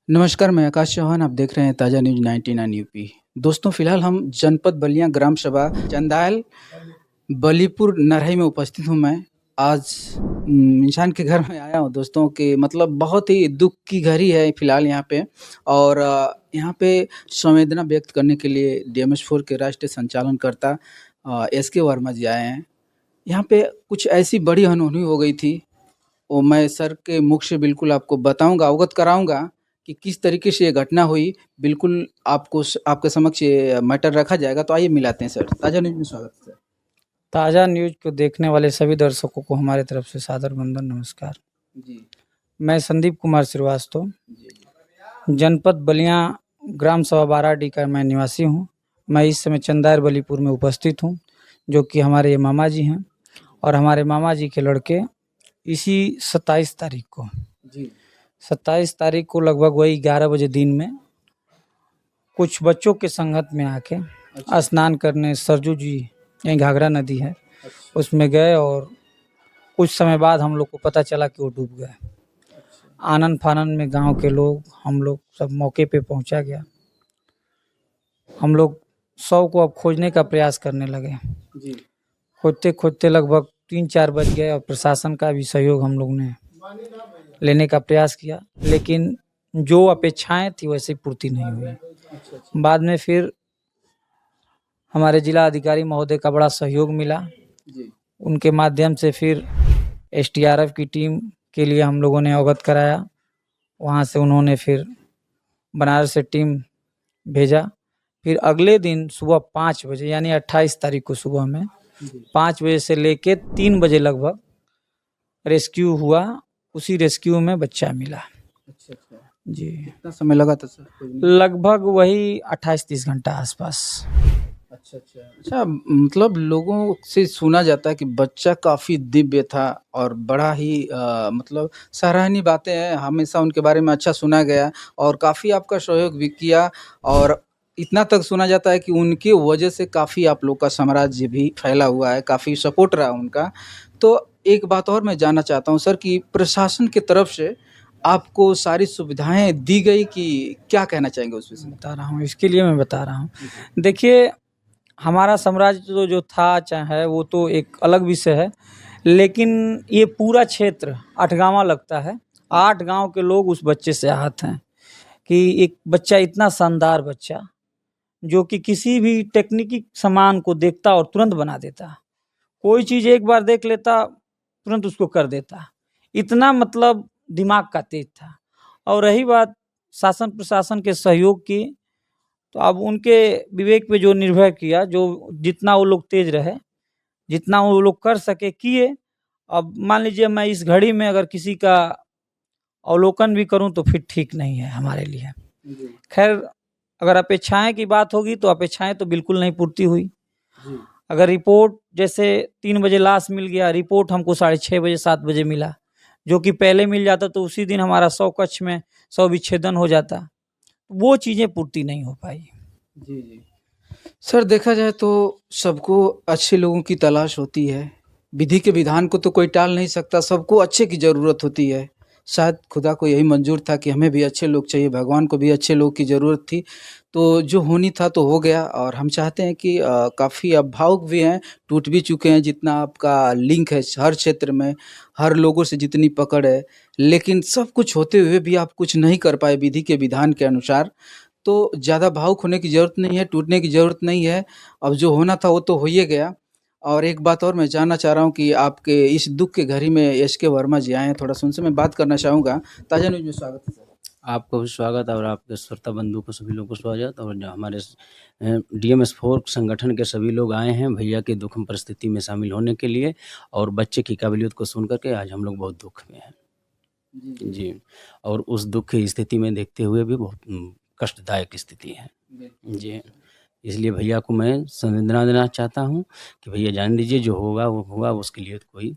नमस्कार, मैं आकाश चौहान, आप देख रहे हैं ताज़ा न्यूज़ 99 यूपी। दोस्तों, फिलहाल हम जनपद बलिया ग्राम सभा चंदायल बलीपुर नरहई में उपस्थित हूँ मैं। आज इंसान के घर में आया हूँ दोस्तों कि मतलब बहुत ही दुःख की घड़ी है फिलहाल यहाँ पे और यहाँ पे संवेदना व्यक्त करने के लिए डीएमएस-4 के राष्ट्रीय संचालनकर्ता एसके वर्मा जी आए हैं। यहाँ पे कुछ ऐसी बड़ी अनहोनी हो गई थी, वो मैं सर के मुख से बिल्कुल आपको बताऊँगा, अवगत कराऊँगा कि किस तरीके से ये घटना हुई। बिल्कुल आपके समक्ष ये मैटर रखा जाएगा, तो आइए मिलाते हैं सर। ताज़ा न्यूज़ में स्वागत है सर। ताज़ा न्यूज़ को देखने वाले सभी दर्शकों को हमारे तरफ से सादर वंदन, नमस्कार। जी, मैं संदीप कुमार श्रीवास्तव, जी, जी। जनपद बलिया ग्राम सभा बाराडी का मैं निवासी हूँ। मैं इस समय चंदायर बलीपुर में उपस्थित हूँ, जो कि हमारे ये मामा जी हैं और हमारे मामा जी के लड़के इसी 27 तारीख को जी, 27 तारीख को लगभग वही 11 बजे दिन में कुछ बच्चों के संगत में आके अच्छा, स्नान करने सरजू जी, यहीं घाघरा नदी है, अच्छा, उसमें गए और कुछ समय बाद हम लोग को पता चला कि वो डूब गए। अच्छा। आनन फानन में गांव के लोग, हम लोग सब मौके पे पहुंचा गया। हम लोग शव को अब खोजने का प्रयास करने लगे। जी, खोजते खोजते लगभग 3-4 बज गए और प्रशासन का भी सहयोग हम लोग ने लेने का प्रयास किया, लेकिन जो अपेक्षाएं थी वैसे पूर्ति नहीं हुई। अच्छा, अच्छा। बाद में फिर हमारे जिला अधिकारी महोदय का बड़ा सहयोग मिला। जी, उनके माध्यम से फिर एसडीआरएफ की टीम के लिए हम लोगों ने अवगत कराया। वहाँ से उन्होंने फिर बनारस से टीम भेजा। फिर अगले दिन सुबह 5 बजे यानी 28 तारीख को सुबह में जी। 5 बजे से लेके 3 बजे लगभग रेस्क्यू हुआ। उसी रेस्क्यू में बच्चा मिला। अच्छा, अच्छा। जी, कितना समय लगा था सर खोजने में? लगभग वही 28-30 घंटा आसपास। अच्छा, अच्छा। अच्छा, मतलब लोगों से सुना जाता है कि बच्चा काफ़ी दिव्य था और बड़ा ही मतलब सराहनीय बातें हैं, हमेशा उनके बारे में अच्छा सुना गया और काफ़ी आपका सहयोग भी किया और इतना तक सुना जाता है कि उनकी वजह से काफ़ी आप लोग का साम्राज्य भी फैला हुआ है, काफ़ी सपोर्ट रहा उनका। तो एक बात और मैं जानना चाहता हूँ सर कि प्रशासन की तरफ से आपको सारी सुविधाएँ दी गई कि क्या कहना चाहेंगे उस विषय में? बता रहा हूँ, इसके लिए मैं बता रहा हूँ। जी, देखिए, हमारा साम्राज्य जो था चाहे वो तो एक अलग विषय है, लेकिन ये पूरा क्षेत्र 8 गाँव लगता है। 8 गाँव के लोग उस बच्चे से आहत हैं कि एक बच्चा इतना शानदार बच्चा, जो कि किसी भी टेक्निकी सामान को देखता और तुरंत बना देता। कोई चीज़ एक बार देख लेता, तुरंत उसको कर देता। इतना मतलब दिमाग का तेज था। और रही बात शासन प्रशासन के सहयोग की, तो अब उनके विवेक पे जो निर्भर किया, जो जितना वो लोग तेज रहे, जितना वो लोग कर सके किए। अब मान लीजिए मैं इस घड़ी में अगर किसी का अवलोकन भी करूं तो फिर ठीक नहीं है हमारे लिए। जी, खैर, अगर अपेक्षाएं की बात होगी तो अपेक्षाएं तो बिल्कुल नहीं पूर्ति हुई। जी। अगर रिपोर्ट जैसे 3 बजे लाश मिल गया, रिपोर्ट हमको 6:30 बजे 7 बजे मिला, जो कि पहले मिल जाता तो उसी दिन हमारा शव कक्ष में शव विच्छेदन हो जाता। वो चीज़ें पूर्ति नहीं हो पाई। जी, जी। सर देखा जाए तो सबको अच्छे लोगों की तलाश होती है। विधि के विधान को तो कोई टाल नहीं सकता, सबको अच्छे की ज़रूरत होती है। शायद खुदा को यही मंज़ूर था कि हमें भी अच्छे लोग चाहिए, भगवान को भी अच्छे लोग की ज़रूरत थी। तो जो होनी था तो हो गया और हम चाहते हैं कि काफ़ी अब भावुक भी हैं, टूट भी चुके हैं जितना आपका लिंक है हर क्षेत्र में, हर लोगों से जितनी पकड़ है। लेकिन सब कुछ होते हुए भी आप कुछ नहीं कर पाए विधि के विधान के अनुसार। तो ज़्यादा भावुक होने की ज़रूरत नहीं है, टूटने की ज़रूरत नहीं है। अब जो होना था वो तो हो ही गया। और एक बात और मैं जानना चाह रहा हूँ कि आपके इस दुःख की घड़ी में एसके वर्मा जी आए हैं, थोड़ा-सा उनसे मैं बात करना चाहूँगा। ताज़ा न्यूज़ में स्वागत है सर। आपको भी स्वागत और आपके श्रोता बंधु को सभी लोगों को स्वागत और जो हमारे डीएमएस-4 संगठन के सभी लोग आए हैं भैया की दुखम परिस्थिति में शामिल होने के लिए और बच्चे की काबिलियत को सुन कर के आज हम लोग बहुत दुःख में हैं। जी, जी। जी, और उस दुःख की स्थिति में देखते हुए भी बहुत कष्टदायक स्थिति है। बिल्कुल, जी, बिल्कुल। इसलिए भैया को मैं संवेदना देना चाहता हूँ कि भैया जान लीजिए जो होगा वो होगा, उसके लिए तो कोई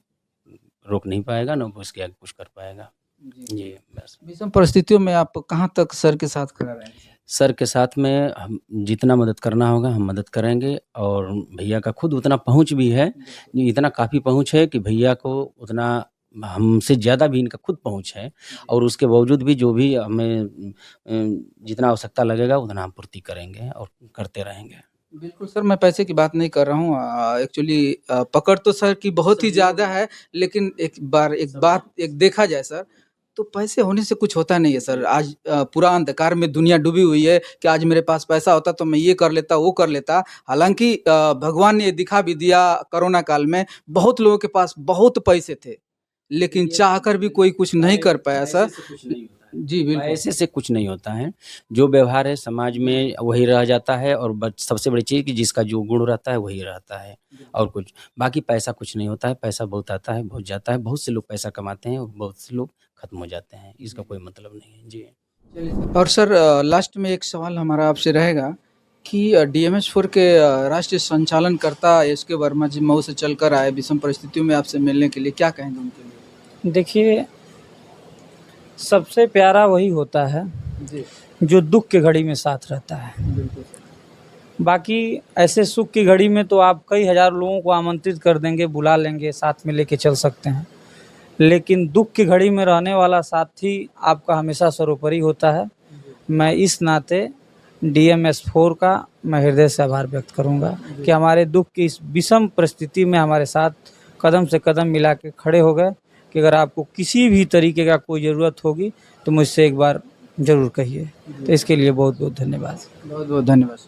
रोक नहीं पाएगा, ना वो उसके आगे कुछ कर पाएगा। जी, जी। जी, बस। विषम परिस्थितियों में आप कहाँ तक सर के साथ खड़ा रहेंगे? सर के साथ में हम जितना मदद करना होगा हम मदद करेंगे और भैया का खुद उतना पहुँच भी है, बिल्कुल। इतना काफ़ी पहुँच है कि भैया को उतना हमसे ज़्यादा भी इनका खुद पहुँच है और उसके बावजूद भी जो भी हमें जितना आवश्यकता लगेगा उतना हम पूर्ति करेंगे और करते रहेंगे। बिल्कुल सर, मैं पैसे की बात नहीं कर रहा हूँ। एक्चुअली पकड़ तो सर की बहुत ही ज़्यादा है, लेकिन एक देखा जाए सर, तो पैसे होने से कुछ होता नहीं है सर। आज पूरा अंधकार में दुनिया डूबी हुई है कि आज मेरे पास पैसा होता तो मैं ये कर लेता, वो कर लेता। हालाँकि भगवान ने ये दिखा भी दिया कोरोना काल में, बहुत लोगों के पास बहुत पैसे थे, लेकिन चाहकर भी कोई कुछ नहीं कर पाया सर। जी, बिल्कुल। पैसे से कुछ नहीं होता है, जो व्यवहार है समाज में वही रह जाता है और सबसे बड़ी चीज़ कि जिसका जो गुण रहता है वही रहता है और कुछ बाकी पैसा कुछ नहीं होता है। पैसा बहुत आता है, बहुत जाता है, बहुत से लोग पैसा कमाते हैं और बहुत से लोग खत्म हो जाते हैं, इसका कोई मतलब नहीं है। जी। और सर लास्ट में एक सवाल हमारा आपसे रहेगा कि डीएमएस-4 के राष्ट्रीय संचालनकर्ता एसके वर्मा जी मऊ से चलकर आए विषम परिस्थितियों में आपसे मिलने के लिए, क्या कहेंगे उनके लिए? देखिए, सबसे प्यारा वही होता है जी, जो दुःख की घड़ी में साथ रहता है। बिल्कुल सर। बाकी ऐसे सुख की घड़ी में तो आप कई हज़ार लोगों को आमंत्रित कर देंगे, बुला लेंगे, साथ में लेके चल सकते हैं। लेकिन दुःख की घड़ी में रहने वाला साथी आपका हमेशा सर्वोपरि होता है। मैं इस नाते डीएमएस-4 का मैं हृदय से आभार व्यक्त करूँगा कि हमारे दुःख की इस विषम परिस्थिति में हमारे साथ कदम से कदम मिला के खड़े हो गए कि अगर आपको किसी भी तरीके का कोई ज़रूरत होगी तो मुझसे एक बार ज़रूर कहिए। तो इसके लिए बहुत-बहुत धन्यवाद। बहुत-बहुत धन्यवाद सर।